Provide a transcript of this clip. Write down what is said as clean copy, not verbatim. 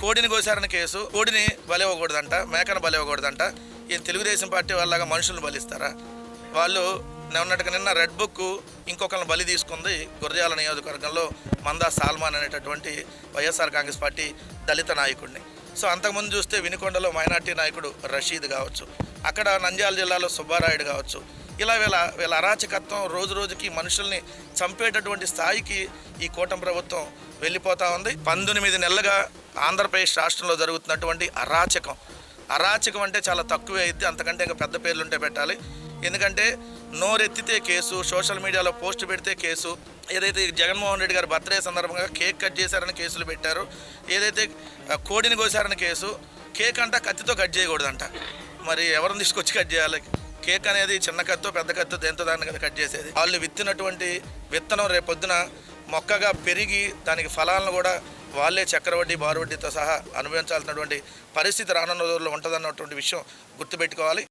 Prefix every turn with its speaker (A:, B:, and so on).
A: కోడిని కోసారని కేసు, కోడిని బలివ్వకూడదంట, మేకను బలివ్వకూడదంట. ఈ తెలుగుదేశం పార్టీ వాళ్ళగా మనుషులను బలిస్తారా? వాళ్ళు నిన్న రెడ్ బుక్ ఇంకొకరిని బలి తీసుకుంది గురజాల నియోజకవర్గంలో మందా సాల్మాన్ అనేటటువంటి వైఎస్ఆర్ కాంగ్రెస్ పార్టీ దళిత నాయకుడిని. సో అంతకుముందు చూస్తే వినుకొండలో మైనార్టీ నాయకుడు రషీద్ కావచ్చు, అక్కడ నంద్యాల జిల్లాలో సుబ్బారాయుడు కావచ్చు. ఇలా వీళ్ళ అరాచకత్వం రోజు రోజుకి మనుషుల్ని చంపేటటువంటి స్థాయికి ఈ కూటమి ప్రభుత్వం వెళ్ళిపోతూ ఉంది. 19 నెలలుగా ఆంధ్రప్రదేశ్ రాష్ట్రంలో జరుగుతున్నటువంటి అరాచకం అంటే చాలా తక్కువే అయింది. అంతకంటే ఇంకా పెద్ద పేర్లుంటే పెట్టాలి. ఎందుకంటే నోరెత్తితే కేసు, సోషల్ మీడియాలో పోస్ట్ పెడితే కేసు, ఏదైతే జగన్మోహన్ రెడ్డి గారి బర్త్డే సందర్భంగా కేక్ కట్ చేశారని కేసులు పెట్టారు, ఏదైతే కోడిని కోసారని కేసు, కేక్ అంట కత్తితో కట్ చేయకూడదంట. మరి ఎవరిని తీసుకొచ్చి కట్ చేయాలి? కేక్ అనేది చిన్న కత్తో పెద్ద కత్తో దేంతో దాన్ని కదా కట్ చేసేది. వాళ్ళు విత్తినటువంటి విత్తనం రేపొద్దున మొక్కగా పెరిగి దానికి ఫలాలను కూడా వాళ్ళే చక్రవడ్డీ బారువడ్డీతో సహా అనుభవించాల్సినటువంటి పరిస్థితి రానున్న రోజుల్లో ఉంటుందన్నటువంటి విషయం గుర్తుపెట్టుకోవాలి.